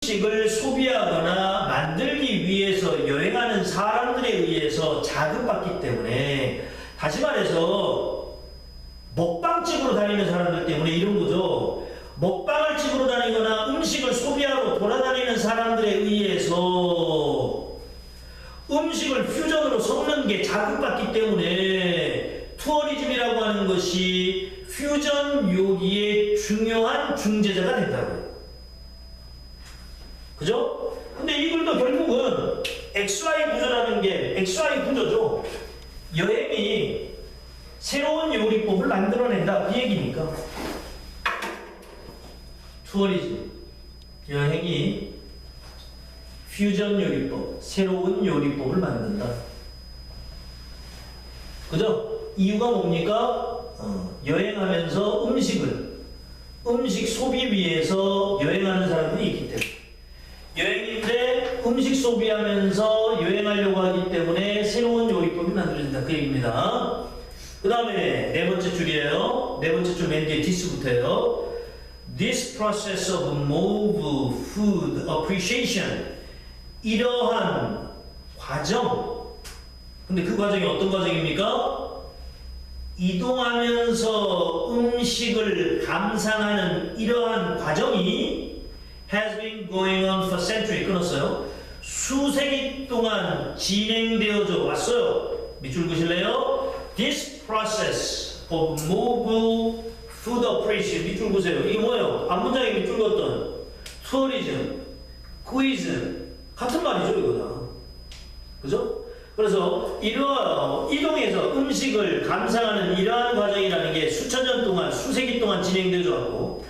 음식을 소비하거나 만들기 위해서 여행하는 사람들에 의해서 자극받기 때문에, 다시 말해서 먹방 찍으러 다니는 사람들 때문에 이런 거죠. 먹방을 찍으러 다니거나 음식을 소비하러 돌아다니는 사람들에 의해서 음식을 퓨전으로 섞는 게 자극받기 때문에 투어리즘이라고 하는 것이 퓨전 요리의 중요한 중재자가 된다고요. 그죠? 근데 이 글도 결국은 XY 구조라는 게 XY 구조죠. 여행이 새로운 요리법을 만들어낸다 그 얘기니까. 투어리즘, 여행이 퓨전 요리법, 새로운 요리법을 만든다. 그죠? 이유가 뭡니까? 여행하면서 음식 소비 위해서 여행하는 사람들이 있기 때문에. 여행인데 음식 소비하면서 여행하려고 하기 때문에 새로운 요리법이 만들어진다. 그 얘기입니다. 그 다음에 네 번째 줄이에요. 네 번째 줄 맨 뒤에 this부터예요. This process of move food appreciation. 이러한 과정. 근데 그 과정이 어떤 과정입니까? 이동하면서 음식을 감상하는 이러한 과정이 has been going on for centuries. 끊었어요. 수세기 동안 진행되어져 왔어요. 밑줄 그실래요? This process of move food appreciation. 밑줄 그세요. 이게 뭐예요? 앞문장에 밑줄 긋던 tourism, quiz 같은 말이죠, 이거다. 그죠? 그래서 이동해서 음식을 감상하는 이러한 과정이라는 게 수천 년 동안, 수세기 동안 진행되어져 왔고,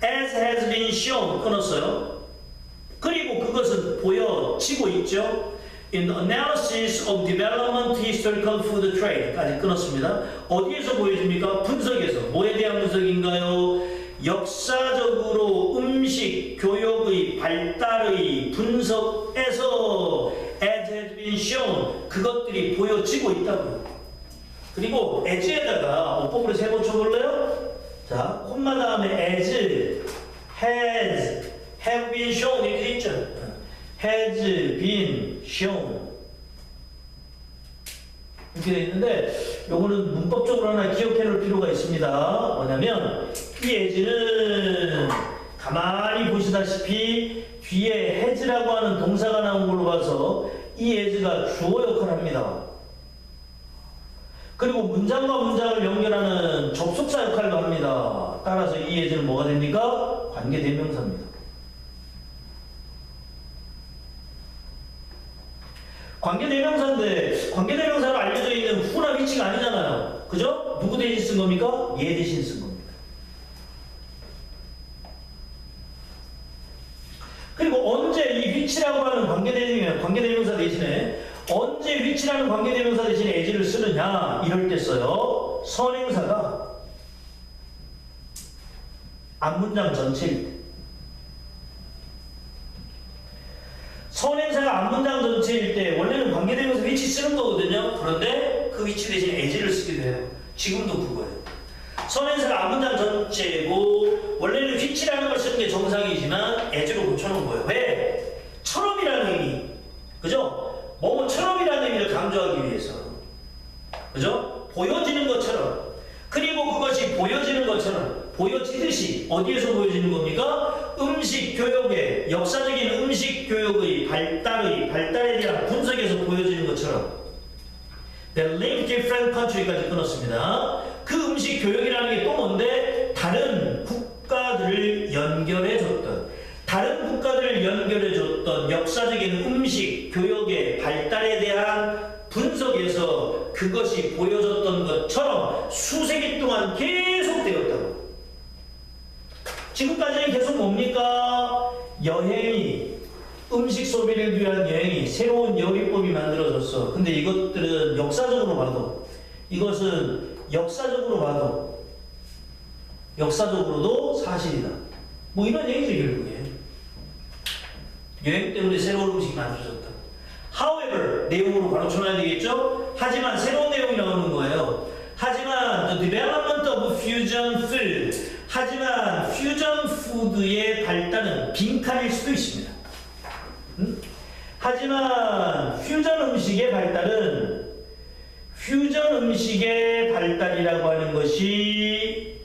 as has been shown, 끊었어요. 그리고 그것은 보여지고 있죠. In the analysis of development historical food trade까지 끊었습니다. 어디에서 보여집니까? 분석에서. 뭐에 대한 분석인가요? 역사적으로 음식 교육의 발달의 분석에서 as has been shown 그것들이 보여지고 있다고요. 그리고 as에다가 어법으로 세 번 쳐볼래요? 자, 콤마 다음에 as, has, have been shown 이렇게 있죠. has been shown 이렇게 돼 있는데 요거는 문법적으로 하나 기억해 놓을 필요가 있습니다. 뭐냐면 이 as는 가만히 보시다시피 뒤에 has라고 하는 동사가 나온 걸로 봐서 이 as가 주어 역할을 합니다. 그리고 문장과 문장을 연결하는 접속사 역할도 합니다. 따라서 이 as는 뭐가 됩니까? 관계대명사입니다. 관계대명사인데 관계대명사로 알려져 있는 who나 which가 아니잖아요. 그죠? 누구 대신 쓴 겁니까? 얘 대신 쓴 겁니다. 그리고 언제 이 which라고 하는 관계대명사 대신에 언제 which라는 관계대명사 대신에 as를 쓰느냐 이럴 때 써요. 선행사가 앞문장 전체일 때. 선행사가 앞문장 전체일 때 원래는 관계대명사 which 쓰는 거거든요. 그런데 그 which 대신 as를 쓰기도 해요. 지금도 그거예요. 선행사가 앞문장 전체고 원래는 which라는 걸 쓰는 게 정상이지만 as로 붙여놓은 거예요. 왜? 처럼이라는 의미. 그죠? 뭐뭐처럼이라는 의미를 강조하기 위해서. 그죠? 보여지는 것처럼. 그리고 그것이 보여지는 것처럼 보여지듯이 어디에서 보여지는 겁니까? 음식 교육의 역사적인 음식 교육의 발달에 대한 분석에서 보여지는 것처럼 The link different country까지 끊었습니다. 그 음식 교육이라는 게 또 뭔데? 다른 국가들을 연결해줬던 역사적인 음식 교육의 발달에 대한 분석에서 그것이 보여졌던 것처럼 수세기 동안 계속되었다고. 지금까지는 계속 뭡니까? 여행이, 음식 소비를 위한 여행이, 새로운 요리법이 만들어졌어. 근데 이것들은 이것은 역사적으로도 사실이다. 뭐 이런 얘기죠, 결국에. 여행 때문에 새로운 음식이 만들어졌다. However, 내용으로 바로 쳐놔야 되겠죠? 하지만 새로운 내용이 나오는 거예요. 하지만 the development of fusion food. 하지만 퓨전 푸드의 발달은 빈칸일 수도 있습니다. 하지만 퓨전 음식의 발달이라고 하는 것이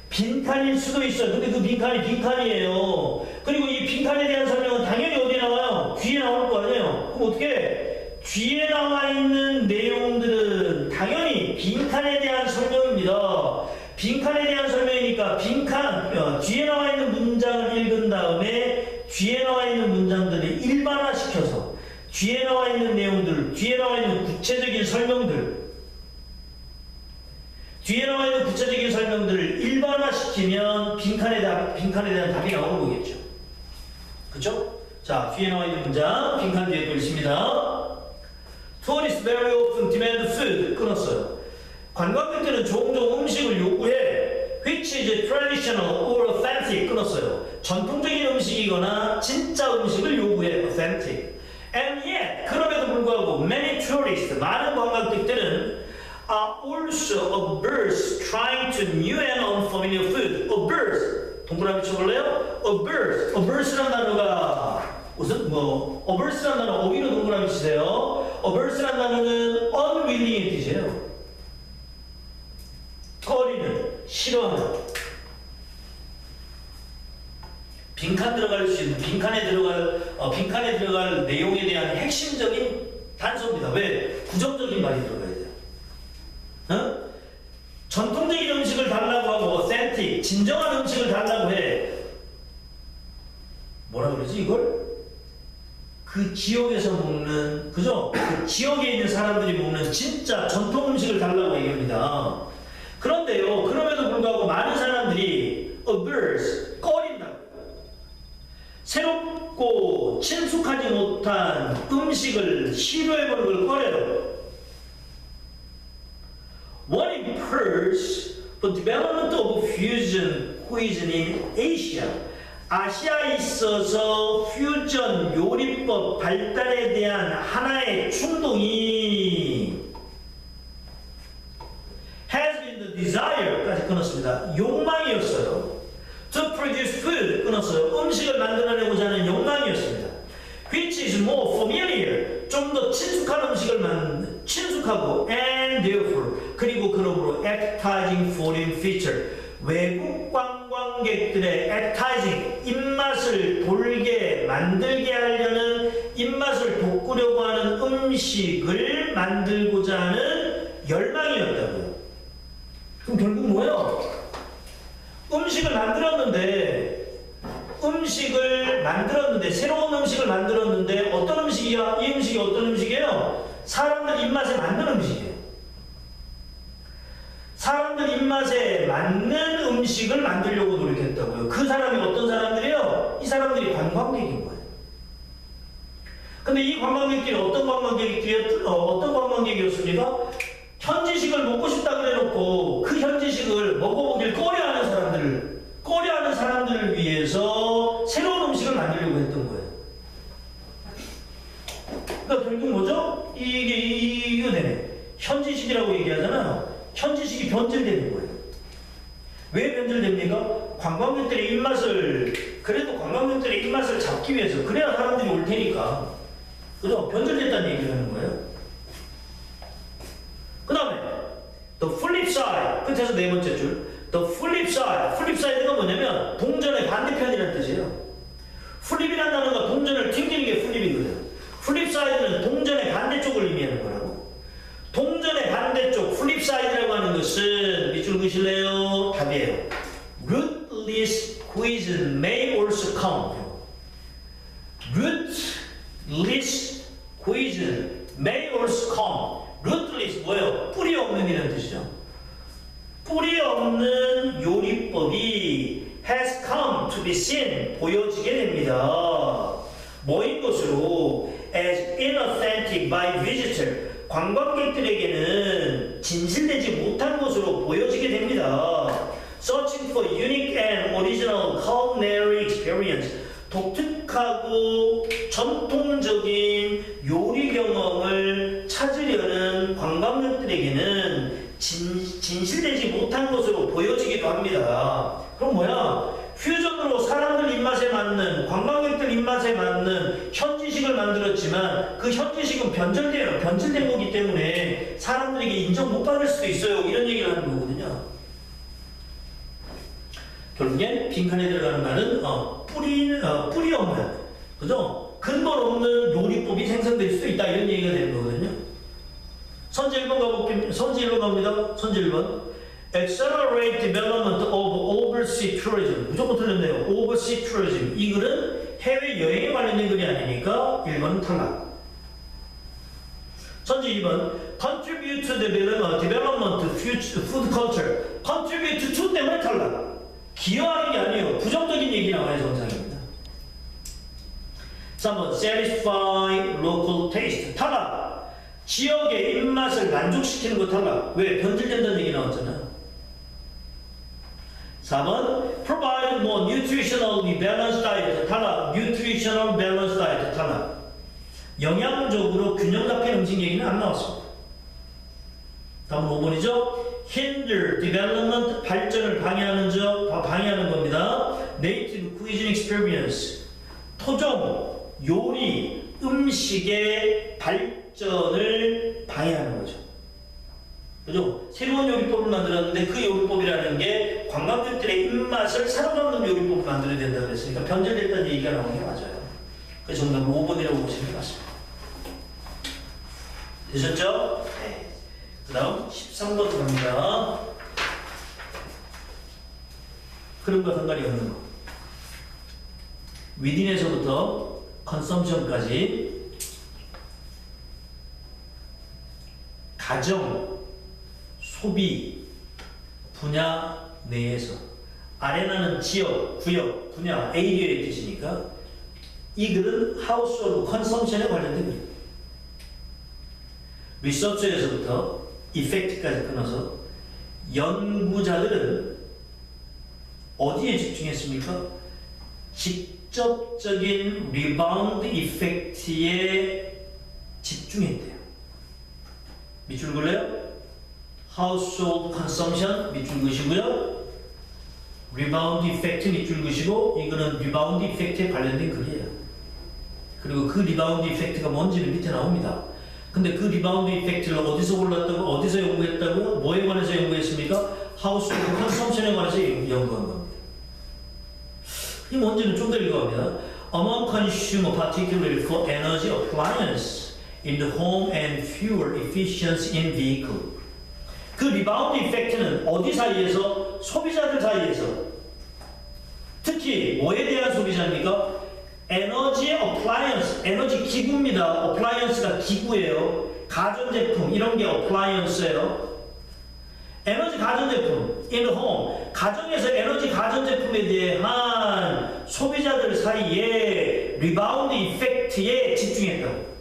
빈칸일 수도 있어요. 근데 그 빈칸이 빈칸이에요. 그리고 이 빈칸에 대한 설명은 당연히 어디에 나와요? 뒤에 나올 거 아니에요? 그럼 어떻게? 뒤에 나와 있는 내용들은 당연히 빈칸에 대한 설명입니다. 빈칸에 대한 설명이니까 뒤에 나와 있는 문장을 읽은 다음에 뒤에 나와 있는 문장들을 일반화시켜서 뒤에 나와 있는 내용들, 뒤에 나와 있는 구체적인 설명들, 뒤에 나와 있는 구체적인 설명들을 일반화시키면 빈칸에 대한 답이 나오는 거겠죠. 그쵸? 자, 뒤에 나와 있는 문장, 빈칸 뒤에 또 있습니다. Tourists very often demand food. 끊었어요. 관광객들은 종종 음식을 요구해. Which is traditional or authentic. 끊었어요. 전통적인 음식이거나 진짜 음식을 요구해. Authentic. And yet, 그럼에도 불구하고 many tourists, 많은 관광객들은 are also averse trying to new and unfamiliar food. Averse. 동그라미 쳐볼래요? Averse. Averse란 단어가 무슨 averse란 단어 어휘로 동그라미 치세요. averse란 단어는 unwilling의 뜻이에요. 꺼리는, 싫어하는. 빈칸에 들어갈 내용에 대한 핵심적인 단서입니다. 왜? 부정적인 말이 들어가야 돼요. 어? 전통적인 음식을 달라고 하고 authentic, 진정한 음식을 달라고 해. 뭐라 그러지 이걸? 그 지역에서 먹는, 그죠? 그 지역에 있는 사람들이 먹는 진짜 전통 음식을 달라고 얘기합니다. 그런데요, 그럼에도 불구하고 많은 사람들이 averse, 꺼린다. 새롭고 친숙하지 못한 음식을 시도해보는 걸 꺼려요. What impairs the development of fusion cuisine in Asia? 아시아에 있어서 퓨전 요리법 발달에 대한 하나의 충동이 has been the desire까지 끊었습니다. 욕망이었어요. To produce food 끊었어요. 음식을 만들어내고자 하는 욕망이었습니다. Which is more familiar, 좀 더 친숙한 음식을 친숙하고 and therefore, 그리고 그러므로 appetizing foreign feature, 외국 관광객들의 appetizing, 입맛을 돌게 만들게 하려는, 입맛을 돋구려고 하는 음식을 만들고자 하는 열망이었다고요. 그럼 결국 뭐예요? 음식을 만들었는데 새로운 음식을 만들었는데 어떤 음식이야? 이 음식이 어떤 음식이에요? 사람들 입맛에 맞는 음식이에요. 사람들 입맛에 맞는 음식을 만들려고 노력했다고요. 그 사람이 어떤 사람들이에요? 이 사람들이 관광객인 거예요. 근데 이 관광객들이 어떤 관광객이었습니까? 현지식을 먹고 싶다 그래놓고 그 현지식을 먹어보길 꺼려하는 사람들을 위해서 새로운 음식을 만들려고 했던 거예요. 그러니까 결국 뭐죠? 이거 되네. 현지식이라고 얘기하잖아요. 현지식이 변질되는 거예요. 왜 변질됩니까? 관광객들의 입맛을 잡기 위해서, 그래야 사람들이 올 테니까. 그죠? 변질됐다는 얘기를 하는 거예요. 그 다음에 the flip side, 끝에서 네 번째 줄 the flip side가 뭐냐면 동전의 반대편이라는 뜻이에요. flip이라는 단어가 동전을 튕기는 게 flip이거든요. flip side는 동전의 반대쪽을 의미하는 거라고. 동전의 반대쪽 flip side라고 하는 것은 밑줄 그실래요? 답이에요. rootless cuisine may also come. rootless cuisine may also come. rootless 뭐예요? 뿌리 없는 이라는 뜻이죠. 뿌리 없는 요리법이 has come to be seen, 보여지게 됩니다. 뭐인 것으로? as inauthentic by visitor, 관광객들에게는 진실되지 못한 것으로 보여지게 됩니다. searching for unique and original culinary experience, 독특하고 전통적인 요리 경험을 찾으려는 관광객들에게는 진실되지 못한 것으로 보여지기도 합니다. 그럼 뭐야? 퓨전으로 사람들 입맛에 맞는, 관광객들 입맛에 입맛에 맞는 현지식을 만들었지만 그 현지식은 변질된 거기 때문에 사람들에게 인정 못 받을 수도 있어요. 이런 얘기를 하는 거거든요. 결국엔 빈칸에 들어가는 말은 뿌리 없는, 그죠? 근본 없는 요리법이 생성될 수도 있다, 이런 얘기가 되는 거거든요. 선지 1번 가볼게요. 선지 1번 갑니다. 선지 1번. Accelerate development of overseas tourism. 무조건 틀렸네요. overseas tourism. 이 글은 해외 여행에 관련된 글이 아니니까 1번은 탈락. 선지 2번. Contribute to the development of food culture. Contribute to 때문에 탈락. 기여하는 게 아니에요. 부정적인 얘기 나와야 정상입니다. 3번. Satisfy local taste. 탈락. 지역의 입맛을 만족시키는 거 탈락. 왜? 변질된다는 얘기 나왔잖아요. 4번. Provide more nutritionally balanced diet. 탈락. Nutritional balanced diet. 탈락. 영양적으로 균형 잡힌 음식 얘기는 안 나왔습니다. 다음 5번이죠. Hinder development. 발전을 방해하는 겁니다. Native cuisine experience. 토종, 요리, 음식의 발전을 방해하는 거죠. 그죠? 새로운 요리법을 만들었는데 그 요리법이라는 게 관광객들의 입맛을 사로잡는 요리법을 만들어야 된다고 그랬으니까 변절됐다는 얘기가 나오는 게 맞아요. 그래서 정답은 5번이라고 보시면 게 맞습니다. 되셨죠? 네. 그 다음 13번 갑니다. 흐름과 상관이 없는 거. within에서부터 consumption까지 가정, 소비, 분야 내에서 아레나는 지역, 구역, 분야, 에리어의 뜻이니까 이 글은 household consumption에 관련된 글입니다. 리서치에서부터 이펙트까지 끊어서 연구자들은 어디에 집중했습니까? 직접적인 리바운드 이펙트에 집중했대요. 밑줄 그래요? household consumption 밑줄 그으시고요. 리바운드 이펙트 밑줄 그으시고 이거는 리바운드 이펙트에 관련된 글이에요. 그리고 그 리바운드 이펙트가 뭔지는 밑에 나옵니다. 근데 그 리바운드 이펙트를 어디서 골랐다고, 어디서 연구했다고, 뭐에 관해서 연구했습니까? household consumption에 관해서 연구한 겁니다. 이 뭔지는 좀 더 읽어갑니다. Among consumer, particularly for energy appliance in the home and fuel efficiency in vehicle. 그 리바운드 이펙트는 어디 사이에서? 소비자들 사이에서. 특히 뭐에 대한 소비자입니까? 에너지 appliance, 에너지 기구입니다. appliance가 기구예요. 가전제품, 이런 게 appliance예요. 에너지 가전제품, in the home, 가정에서 에너지 가전제품에 대한 소비자들 사이에 리바운드 이펙트에 집중했다고.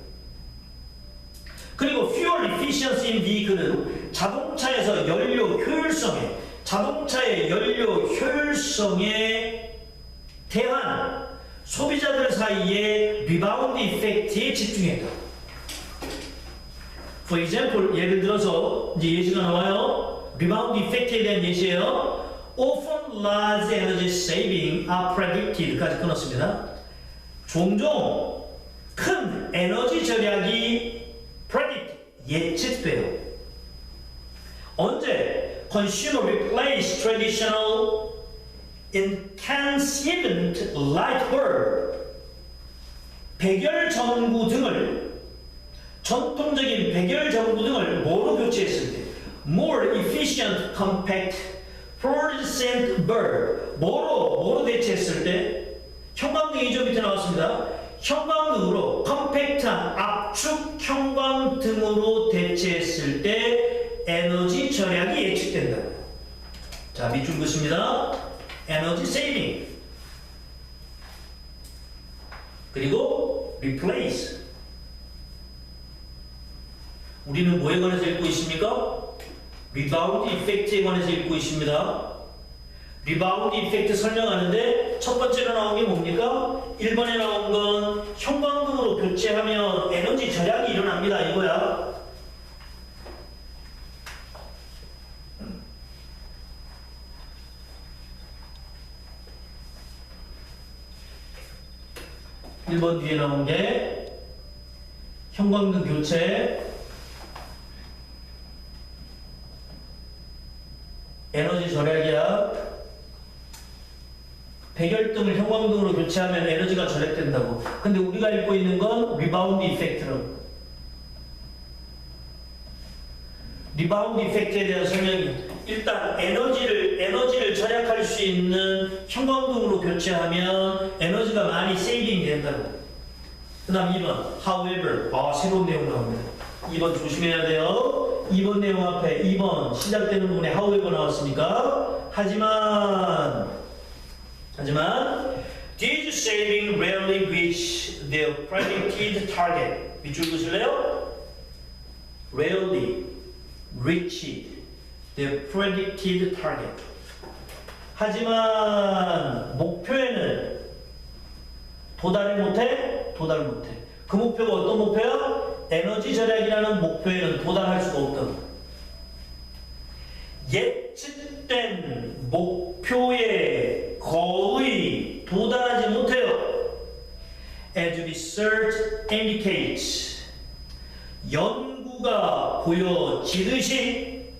그리고 fuel efficiency in vehicle는 자동차에서 연료 효율성에, 자동차의 연료 효율성에 대한 소비자들 사이에 리바운드 이펙트에 집중했다. For example, 예를 들어서 이제 예시가 나와요. 리바운드 이펙트에 대한 예시예요. Often large energy saving are predicted까지 끊었습니다. 종종 큰 에너지 절약이 predict, 예측돼요. 언제? Consumer replace traditional incandescent light bulb, 백열 전구 등을, 전통적인 백열 전구 등을 뭐로 교체했을 때? More efficient compact fluorescent bulb, 뭐로 대체했을 때? 형광등이죠. 밑에 나왔습니다. 형광등으로, 컴팩트한 압축 형광등으로 대체했을 때 에너지 절약이 예측된다. 자, 밑줄 긋습니다. 에너지 세이빙. 그리고 replace. 우리는 뭐에 관해서 읽고 있습니까? 리바운드 이펙트에 관해서 읽고 있습니다. 리바운드 이펙트 설명하는데 첫 번째로 나온 게 뭡니까? 1번에 나온 건 형광등으로 교체하면 에너지 절약이 일어납니다. 이거야. 1번 뒤에 나온 게 형광등 교체, 에너지 절약이야. 백열등을 형광등으로 교체하면 에너지가 절약된다고. 근데 우리가 읽고 있는 건 리바운드 이펙트라고. 리바운드 이펙트에 대한 설명이 일단 에너지를 절약할 수 있는 형광등으로 교체하면 에너지가 많이 세이빙이 된다고. 그 다음 2번 however. 새로운 내용 나옵니다. 2번 조심해야 돼요. 2번 내용 앞에 2번 시작되는 부분에 however 나왔으니까 하지만 these saving rarely reach their predicted target. 밑줄 그실래요? rarely reach their predicted target. 하지만 목표에는 도달 못해. 그 목표가 어떤 목표야? 에너지 절약이라는 목표에는 도달할 수가 없다고. 예측된 목표에 거의 도달하지 못해요. As research indicates, 연구가 보여지듯이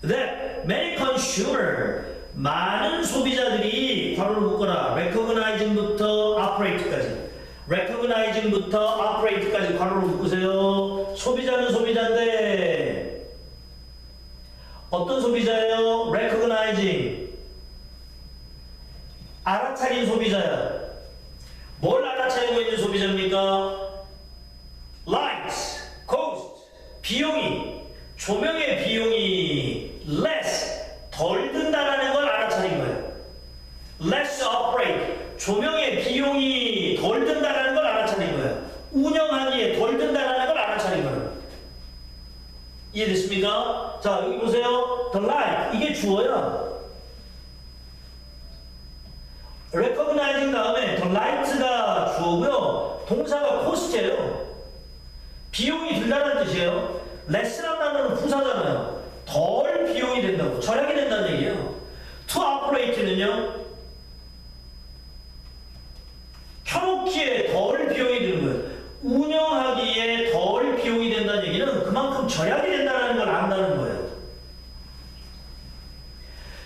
that many consumer, 많은 소비자들이 괄호를 묶어라. recognizing부터 operate까지 괄호를 묶으세요. 소비자는 소비자인데 어떤 소비자예요? recognizing, 알아차린 소비자야. 뭘 알아차리고 있는 소비자입니까? lights, cost, 조명의 비용이 less, 덜 든다라는 걸 알아차린 거예요. less operate, 조명의 비용이 덜 든다라는 걸 알아차린 거예요. 운영하기에 덜 든다라는 걸 알아차린 거예요. 이해됐습니까? 자, 여기 보세요. the light, 이게 주어야. recognizing 다음에 the light가 주어고요. 동사가 cost예요. 비용이 들다는 뜻이에요. less란 단어는 부사잖아요. 덜 비용이 된다고, 절약이 된다는 얘기예요. to operate는요, 켜놓기에 덜 비용이 드는 거예요. 운영하기에 덜 비용이 된다는 얘기는 그만큼 절약이 된다는 걸 안다는 거예요.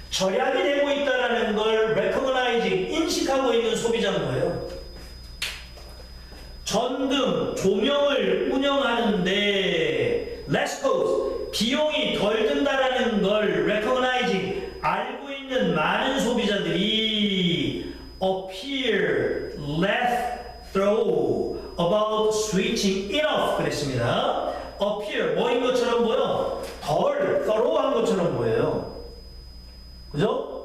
절약이 되고 있다는 걸 recognizing, 인식하고 있는 소비자인 거예요. 전등, 조명을 운영하는데 less cost, 비용이 덜 든다는 걸 recognizing, 알고 있는 많은 소비자들이 appear less thorough about switching it off 그랬습니다. appear, 뭐인 것처럼 보여? 덜 thorough한 것처럼 보여요. 그죠?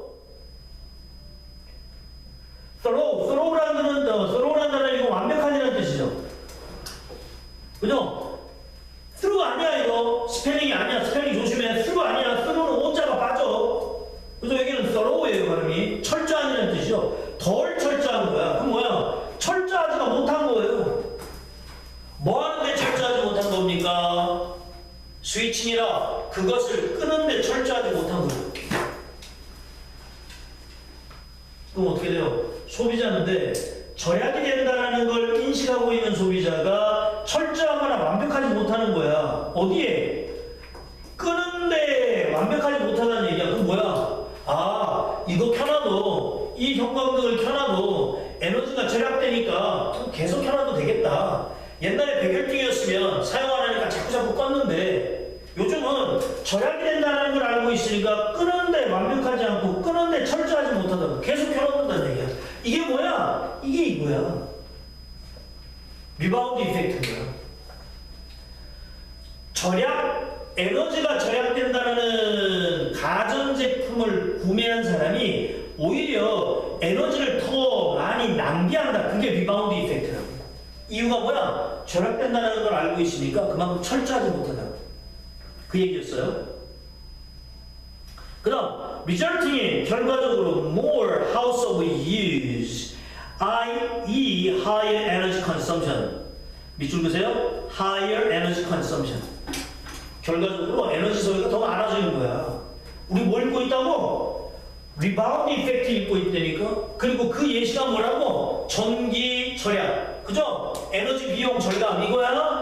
thorough라는 단어는 이거 완벽한이라는 뜻이죠. 그죠? through 아니야 이거. 스펠링이 아니야. 스펠링 조심해. through 아니야. through는 오자가 빠져. 그죠? 여기는 thorough예요 발음이. 철저한이라는 뜻이죠. 덜 철저한 거야. 그럼 뭐야? 철저하지가 못한 거예요. 뭐 하는데 철저하지 못한 겁니까? 스위칭이라 그것을 끄는데 철저하지 못한 거예요. 그럼 어떻게 돼요? 소비자인데 절약이 된다는 걸 인식하고 있는 소비자가 철저하거나 완벽하지 못하는 거야. 어디에? 끄는데 완벽하지 못하다는 얘기야. 그럼 뭐야? 이거 켜놔도, 이 형광등을 켜놔도 에너지가 절약되니까 계속 켜놔도 되겠다. 옛날에 백열등이었으면 사용 안 하니까 자꾸 껐는데 요즘은 절약이 된다는 걸 알고 있으니까 끄는데 완벽하지 않고 끄는데 철저하지 못하다고 계속 켜놓는다는 얘기야. 이게 뭐야? 이게 이거야. 리바운드 이펙트인 거야. 에너지가 절약된다는 가전제품을 구매한 사람이 오히려 에너지를 더 많이 낭비한다. 그게 리바운드 이펙트라고. 이유가 뭐야? 절약된다는 걸 알고 있으니까 그만큼 철저하지 못하다고. 그 얘기였어요. 그럼 resulting이 결과적으로 more household use, i.e. higher energy consumption. 밑줄 그세요? higher energy consumption. 결과적으로 에너지 소비가 더 많아지는 거야. 우리 뭐 읽고 있다고? 리바운드 이펙트 읽고 있다니까. 그리고 그 예시가 뭐라고? 전기 절약, 그죠? 에너지 비용 절감 이거야.